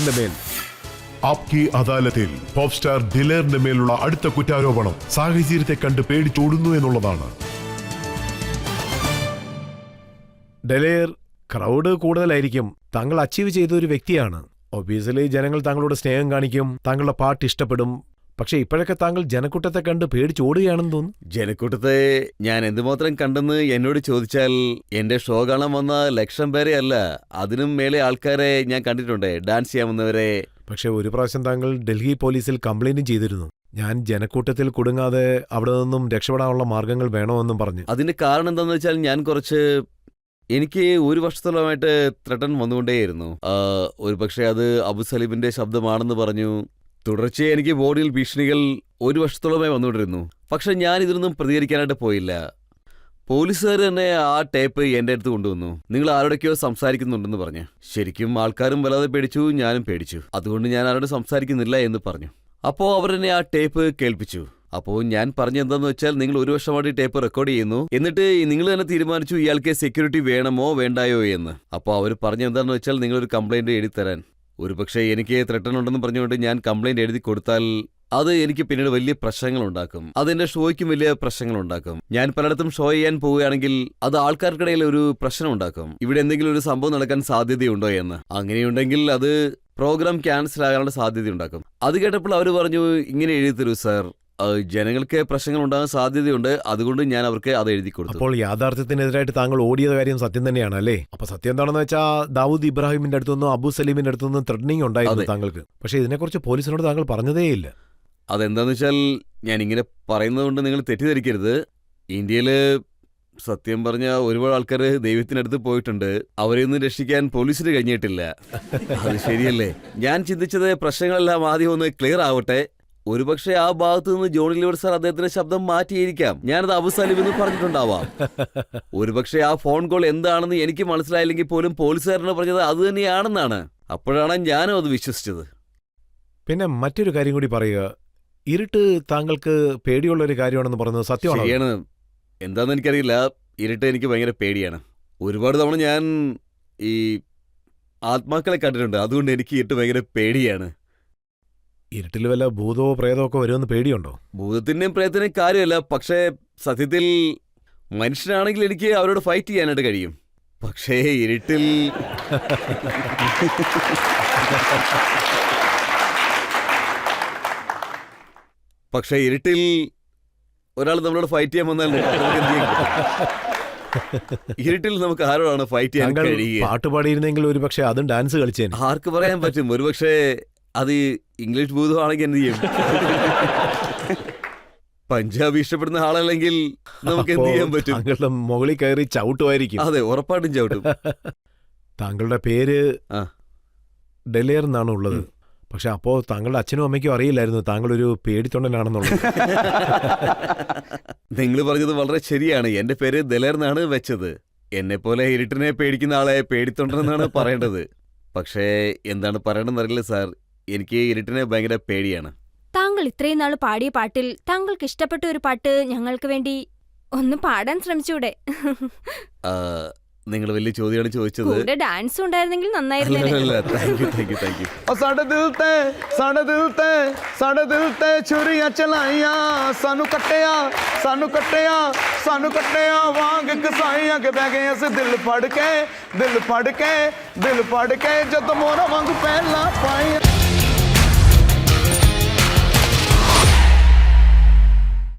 ദിലേറിന്റെ മേൽ. ആപ്കി അദാലത്തിൽ pop star ദിലേറിന്റെ മേലുള്ള അടുത്ത കുറ്റാരോപണം സാഹചര്യത്തെ കണ്ട് പേടിച്ചോടുന്നു എന്നുള്ളതാണ്. ദിലേർ, ക്രൗഡ് കൂടുതലായിരിക്കും. താങ്കൾ അച്ചീവ് ചെയ്ത ഒരു വ്യക്തിയാണ്. ഒബിയസ്ലി ജനങ്ങൾ താങ്കളുടെ സ്നേഹം കാണിക്കും, താങ്കളുടെ പാട്ട് ഇഷ്ടപ്പെടും. പക്ഷെ ഇപ്പോഴൊക്കെ താങ്കൾ ജനക്കൂട്ടത്തെ കണ്ട് പേടിച്ചോടുകയാണെന്ന് തോന്നുന്നു. ജനക്കൂട്ടത്തെ ഞാൻ എന്തുമാത്രം കണ്ടെന്ന് എന്നോട് ചോദിച്ചാൽ എന്റെ ഷോ കാണാൻ വന്ന ലക്ഷം പേരെ അല്ല, അതിനും മേലെ ആൾക്കാരെ ഞാൻ കണ്ടിട്ടുണ്ട്, ഡാൻസ് ചെയ്യാൻ വന്നവരെ. പക്ഷെ ഒരു പ്രാവശ്യം താങ്കൾ ഡൽഹി പോലീസിൽ കംപ്ലൈന്റും ചെയ്തിരുന്നു. ഞാൻ ജനക്കൂട്ടത്തിൽ കുടുങ്ങാതെ അവിടെ നിന്നും രക്ഷപ്പെടാനുള്ള മാർഗങ്ങൾ വേണമെന്നും പറഞ്ഞു. അതിന്റെ കാരണം എന്താണെന്ന് വെച്ചാൽ എനിക്ക് ഒരു വർഷത്തോളമായിട്ട് ത്രട്ടൻ വന്നുകൊണ്ടേയിരുന്നു. ഒരു പക്ഷേ അത് അബു സലീമിന്റെ ശബ്ദമാണെന്ന് പറഞ്ഞു. തുടർച്ചയായി എനിക്ക് ബോഡിയിൽ ഭീഷണികൾ ഒരു വർഷത്തോളമായി വന്നുകൊണ്ടിരുന്നു. പക്ഷെ ഞാൻ ഇതിനൊന്നും പ്രതികരിക്കാനായിട്ട് പോയില്ല. പോലീസുകാർ തന്നെ ആ ടേപ്പ് എൻ്റെ അടുത്ത് കൊണ്ടുവന്നു. നിങ്ങൾ ആരോടൊക്കെയോ സംസാരിക്കുന്നുണ്ടെന്ന് പറഞ്ഞു. ശരിക്കും ആൾക്കാരും വല്ലാതെ പേടിച്ചു, ഞാനും പേടിച്ചു. അതുകൊണ്ട് ഞാൻ ആരോട് സംസാരിക്കുന്നില്ല എന്ന് പറഞ്ഞു. അപ്പോൾ അവർ എന്നെ ആ ടേപ്പ് കേൾപ്പിച്ചു. അപ്പോൾ ഞാൻ പറഞ്ഞെന്താന്ന് വെച്ചാൽ, നിങ്ങൾ ഒരു വർഷമായിട്ട് ടേപ്പ് റെക്കോർഡ് ചെയ്യുന്നു, എന്നിട്ട് നിങ്ങൾ തന്നെ തീരുമാനിച്ചു ഇയാൾക്ക് സെക്യൂരിറ്റി വേണമോ വേണ്ടായോ എന്ന്. അപ്പോൾ അവർ പറഞ്ഞെന്താന്ന് വെച്ചാൽ, നിങ്ങളൊരു കംപ്ലൈന്റ് എഴുതി തരാൻ. ഒരു പക്ഷേ എനിക്ക് ത്രട്ടൻ ഉണ്ടെന്ന് പറഞ്ഞുകൊണ്ട് ഞാൻ കംപ്ലൈന്റ് എഴുതി കൊടുത്താൽ അത് എനിക്ക് പിന്നീട് വലിയ പ്രശ്നങ്ങളുണ്ടാക്കും. അതെന്റെ ഷോയ്ക്കും വലിയ പ്രശ്നങ്ങളുണ്ടാക്കും. ഞാൻ പലയിടത്തും ഷോ ചെയ്യാൻ പോവുകയാണെങ്കിൽ അത് ആൾക്കാർക്കിടയിൽ ഒരു പ്രശ്നം ഉണ്ടാക്കും. ഇവിടെ എന്തെങ്കിലും ഒരു സംഭവം നടക്കാൻ സാധ്യതയുണ്ടോ എന്ന്. അങ്ങനെയുണ്ടെങ്കിൽ അത് പ്രോഗ്രാം ക്യാൻസൽ ആകാനുള്ള സാധ്യതയുണ്ടാക്കും. അത് കേട്ടപ്പോൾ അവർ പറഞ്ഞു, ഇങ്ങനെ എഴുതി തരൂ സാർ, ജനങ്ങൾക്ക് പ്രശ്നങ്ങൾ ഉണ്ടാകാൻ സാധ്യതയുണ്ട്, അതുകൊണ്ട് ഞാൻ അവർക്ക് അത് എഴുതി കൊടുത്തു. അപ്പോൾ യാഥാർത്ഥ്യത്തിനെതിരായിട്ട് താങ്കൾ ഓടിയത് കാര്യം സത്യം തന്നെയാണ് അല്ലേ? അപ്പൊ സത്യം എന്താണെന്ന് വെച്ചാൽ, ദാവൂദ് ഇബ്രാഹിമിന്റെ അടുത്തുനിന്നും അബു സലീമിന്റെ അടുത്തുനിന്നും ത്രെഡനിങ് ഉണ്ടായിരുന്നു താങ്കൾക്ക്. പക്ഷെ ഇതിനെക്കുറിച്ച് പോലീസിനോട് താങ്കൾ പറഞ്ഞതേയില്ല. അതെന്താന്ന് വെച്ചാൽ, ഞാൻ ഇങ്ങനെ പറയുന്നത് കൊണ്ട് നിങ്ങൾ തെറ്റിദ്ധരിക്കരുത്. ഇന്ത്യയില് സത്യം പറഞ്ഞ ഒരുപാട് ആൾക്കാർ ദൈവത്തിനടുത്ത് പോയിട്ടുണ്ട്. അവരെയൊന്നും രക്ഷിക്കാൻ പോലീസിന് കഴിഞ്ഞിട്ടില്ല. അത് ശരിയല്ലേ? ഞാൻ ചിന്തിച്ചത് പ്രശ്നങ്ങളെല്ലാം ആദ്യം ഒന്ന് ക്ലിയർ ആവട്ടെ. ഒരുപക്ഷെ ആ ഭാഗത്ത് നിന്ന് ജോണി ലിവർ സാർ അദ്ദേഹത്തിന്റെ ശബ്ദം മാറ്റിയിരിക്കാം. ഞാനത് അബു സലീം എന്ന് പറഞ്ഞിട്ടുണ്ടാവാം. ഒരുപക്ഷെ ആ ഫോൺ കോൾ എന്താണെന്ന് എനിക്ക് മനസ്സിലായില്ലെങ്കിൽ പോലും പോലീസുകാരനെ പറഞ്ഞത് അത് തന്നെയാണെന്നാണ്. അപ്പോഴാണ് ഞാനും അത് വിശ്വസിച്ചത്. പിന്നെ മറ്റൊരു കാര്യം കൂടി പറയുക, ഇരുട്ട് താങ്കൾക്ക് പേടിയുള്ള ഒരു കാര്യമാണെന്ന് പറഞ്ഞത് സത്യമാണ്? ശരിയാണ്. എന്താണെന്ന് എനിക്കറിയില്ല, ഇരുട്ട് എനിക്ക് ഭയങ്കര പേടിയാണ്. ഒരുപാട് തവണ ഞാൻ ഈ ആത്മാക്കളെ കണ്ടിട്ടുണ്ട്, അതുകൊണ്ട് എനിക്ക് ഇരുട്ട് ഭയങ്കര പേടിയാണ്. ഇരുട്ടിൽ വല്ല ഭൂതമോ പ്രേതമോ ഒക്കെ വരുമെന്ന് പേടിയുണ്ടോ? ഭൂതത്തിന്റെയും പ്രേതത്തിന്റെയും കാര്യമല്ല, പക്ഷേ സത്യത്തിൽ മനുഷ്യനാണെങ്കിൽ എനിക്ക് അവരോട് ഫൈറ്റ് ചെയ്യാനായിട്ട് കഴിയും. പക്ഷേ ഇരുട്ടിൽ ഒരാൾ നമ്മളോട് ഫൈറ്റ് ചെയ്യാൻ വന്നാൽ ഇരുട്ടിൽ നമുക്ക് ആരോടാണ് ഫൈറ്റ് ചെയ്യാൻ കഴിയുക? പാട്ട് പാടിയിരുന്നെങ്കിൽ ഒരു പക്ഷേ അതും ഡാൻസ് കളിച്ചേനെ. ആർക്ക് പറയാൻ പറ്റും? ഒരുപക്ഷെ അത് ഇംഗ്ലീഷ് ഭൂതമാണെങ്കിൽ എന്ത് ചെയ്യും? പഞ്ചാബി ഇഷ്ടപ്പെടുന്ന ആളല്ലെങ്കിൽ നമുക്ക് എന്ത് ചെയ്യാൻ പറ്റും? താങ്കളുടെ മുകളിൽ കയറി ചവിട്ടുമായിരിക്കും. അതെ, ഉറപ്പായിട്ടും ചവിട്ടും. താങ്കളുടെ പേര് ഡെലേർ എന്നാണ് ഉള്ളത്. പക്ഷെ അപ്പോ താങ്കളുടെ അച്ഛനും അമ്മയ്ക്കും അറിയില്ലായിരുന്നു താങ്കളൊരു പേടിത്തൊണ്ടനാണെന്നുള്ളത്. നിങ്ങൾ പറഞ്ഞത് വളരെ ശരിയാണ്. എന്റെ പേര് ദലേർ എന്നാണ് വെച്ചത്. എന്നെ പോലെ ഇരുട്ടിനെ പേടിക്കുന്ന ആളെ പേടിത്തൊണ്ടെന്നാണ് പറയേണ്ടത്. പക്ഷേ എന്താണ് പറയണമെന്നറിയില്ല സാർ, എനിക്ക് ഇരുട്ടിനെ ഭയങ്കര പേടിയാണ്. താങ്കൾ ഇത്രയും നാൾ പാടിയ പാട്ടിൽ താങ്കൾക്ക് ഇഷ്ടപ്പെട്ട ഒരു പാട്ട് ഞങ്ങൾക്ക് വേണ്ടി ഒന്ന് പാടാൻ ശ്രമിച്ചൂടെ? നിങ്ങൾ വലിയ ചോദ്യമാണ് ചോദിച്ചത്. ഡാൻസ് ഉണ്ടായിരുന്നെങ്കിൽ നന്നായിരുന്നു. ਛੁਰੀਆਂ ਚਲਾਈਆਂ ਸਾਨੂੰ ਕੱਟਿਆ ਵਾਂਗ ਕਸਾਈਆਂ ਕੇ ਬਹਿ ਗਏ ਅਸੀਂ ਦਿਲ ਫੜ ਕੇ ਜਦੋਂ ਮੋਰਾ ਵਾਂਗ ਪਹਿਲਾਂ